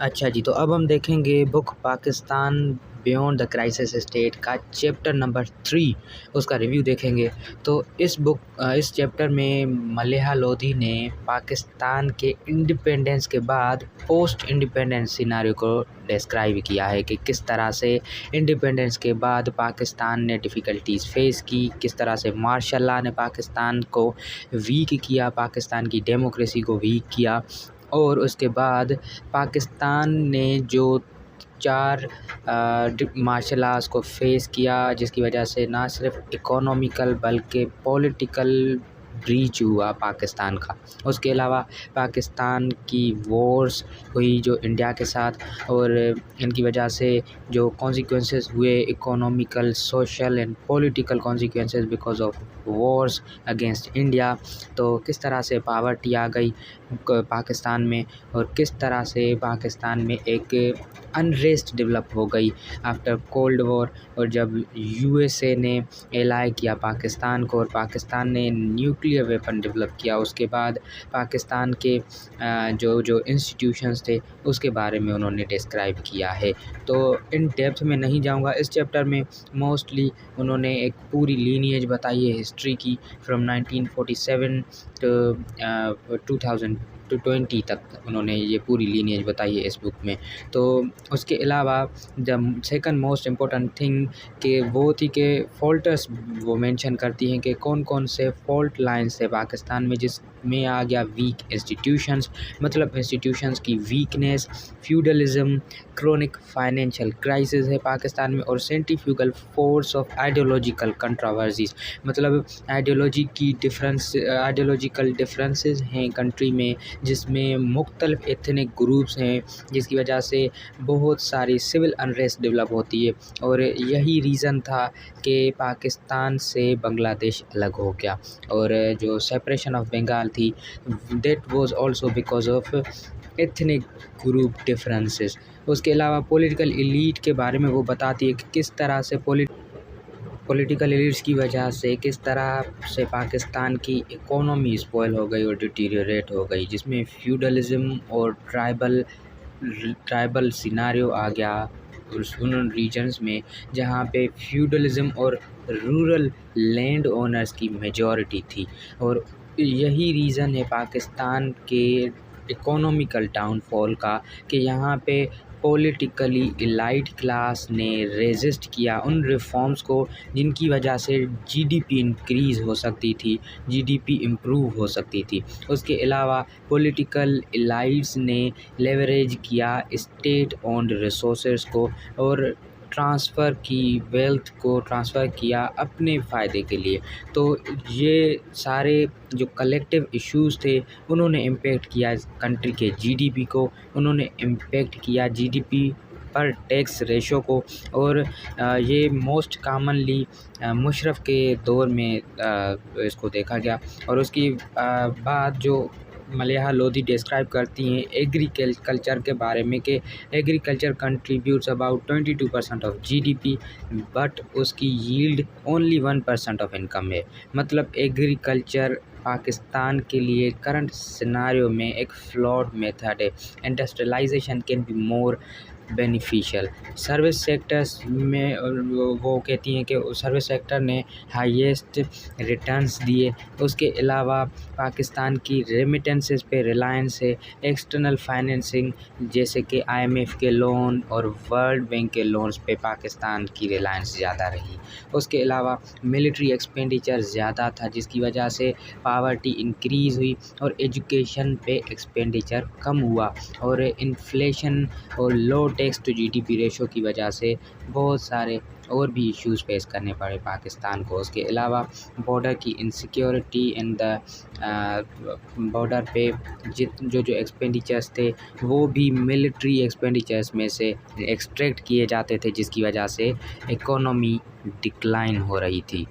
अच्छा जी, तो अब हम देखेंगे book Pakistan beyond the crisis state का चैप्टर नंबर 3 उसका रिव्यू देखेंगे। तो इस चैप्टर में मलिहा लोधी ने पाकिस्तान के इंडिपेंडेंस के बाद पोस्ट इंडिपेंडेंस सिनेरियो को डिस्क्राइब किया है कि किस तरह से इंडिपेंडेंस के बाद पाकिस्तान ने डिफ़िकल्टीज़ फेस की, किस तरह से मार्शल लॉ ने पाकिस्तान को वीक किया, पाकिस्तान की डेमोक्रेसी को वीक किया। और उसके बाद पाकिस्तान ने जो 4 मार्शल लॉज़ को फ़ेस किया, जिसकी वजह से ना सिर्फ इकोनॉमिकल बल्कि पॉलिटिकल ब्रीच हुआ पाकिस्तान का। उसके अलावा पाकिस्तान की वॉर्स हुई जो इंडिया के साथ, और इनकी वजह से जो कॉन्सिक्वेंसेस हुए economical, social and political consequences because of Wars against India. तो किस तरह से पॉवर्टी आ गई पाकिस्तान में, और किस तरह से पाकिस्तान में एक अनरेस्ट डेवलप हो गई आफ्टर कोल्ड वॉर। और जब यूएसए ने एलाई किया पाकिस्तान को और पाकिस्तान ने न्यूक्लियर वेपन डेवलप किया, उसके बाद पाकिस्तान के जो इंस्टीट्यूशंस थे उसके बारे में उन्होंने डिस्क्राइब किया है। तो इन डेप्थ में नहीं जाऊंगा। इस चैप्टर में मोस्टली उन्होंने एक पूरी लीनिएज बताई है हिस्ट्री की, फ्रॉम 1947 टू 2020 तक उन्होंने ये पूरी लीनिएज बताई है इस बुक में। तो उसके अलावा जब सेकंड मोस्ट इम्पोर्टेंट थिंग कि वो थी कि फॉल्टर्स वो मेंशन करती हैं कि कौन कौन से फॉल्ट लाइन्स थे पाकिस्तान में, जिसमें आ गया वीक इंस्टीट्यूशंस, मतलब इंस्टीट्यूशंस की weakness, feudalism, chronic financial crisis है पाकिस्तान में, और centrifugal force of ideological controversies, मतलब आइडियोलॉजिकल डिफरेंसेस हैं कंट्री में, जिसमें मुख्तलिफ एथनिक ग्रुप्स हैं, जिसकी वजह से बहुत सारी सिविल अनरेस्ट डेवलप होती है। और यही रीज़न था कि पाकिस्तान से बांग्लादेश अलग हो गया, और जो सेपरेशन ऑफ बंगाल थी that was also because of ethnic group differences. उसके अलावा पॉलिटिकल एलीट के बारे में वो बताती है कि किस तरह से पॉलिटिकल एलिट्स की वजह से किस तरह से पाकिस्तान की इकोनॉमी स्पॉइल हो गई और डिटीरियरेट हो गई, जिसमें फ्यूडलिज्म और ट्राइबल सिनारियो आ गया उन रीजन्स में जहाँ पे फ्यूडलिज्म और रूरल लैंड ओनर्स की मेजॉरिटी थी। और यही रीज़न है पाकिस्तान के इकोनॉमिकल डाउनफॉल का कि यहाँ पे पॉलिटिकली इलाइट क्लास ने रेजिस्ट किया उन रिफॉर्म्स को जिनकी वजह से जीडीपी इंक्रीज़ हो सकती थी, जीडीपी इम्प्रूव हो सकती थी। उसके अलावा पॉलिटिकल इलाइट्स ने लेवरेज किया स्टेट ओन्ड रिसोर्सेज को और वेल्थ को ट्रांसफ़र किया अपने फ़ायदे के लिए। तो ये सारे जो कलेक्टिव इश्यूज़ थे उन्होंने इम्पेक्ट किया कंट्री के जीडीपी को, उन्होंने इम्पेक्ट किया जीडीपी पर टैक्स रेशो को। और ये मोस्ट कॉमनली मुशर्रफ के दौर में इसको देखा गया। और उसकी बाद जो मलिहा लोधी डिस्क्राइब करती हैं एग्रीकल्चर के बारे में कि agriculture contributes about 22% of GDP, but उसकी यील्ड ओनली 1% ऑफ इनकम है। मतलब एग्रीकल्चर पाकिस्तान के लिए करंट सिनारियो में एक फ्लॉड मेथड है। Industrialization can be more beneficial. Service sectors में वो कहती हैं कि सर्विस सेक्टर ने हाईएस्ट रिटर्न्स दिए। उसके अलावा पाकिस्तान की रेमिटेंसेस पे रिलायंस है। एक्सटर्नल फाइनेंसिंग जैसे कि आईएमएफ के लोन और वर्ल्ड बैंक के लोन्स पे पाकिस्तान की रिलायंस ज़्यादा रही। उसके अलावा मिलिट्री एक्सपेंडिचर ज़्यादा था, जिसकी वजह से पावर्टी इंक्रीज़ हुई और एजुकेशन पे एक्सपेंडिचर कम हुआ। और इन्फ्लेशन और लो टैक्स टू जीडीपी रेशो की वजह से बहुत सारे और भी इश्यूज़ फेस करने पड़े पाकिस्तान को। उसके अलावा बॉर्डर की इनसिक्योरिटी एंड द बॉर्डर पे जो एक्सपेंडिचर्स थे वो भी मिलिट्री एक्सपेंडिचर्स में से एक्सट्रैक्ट किए जाते थे, जिसकी वजह से इकोनॉमी डिक्लाइन हो रही थी।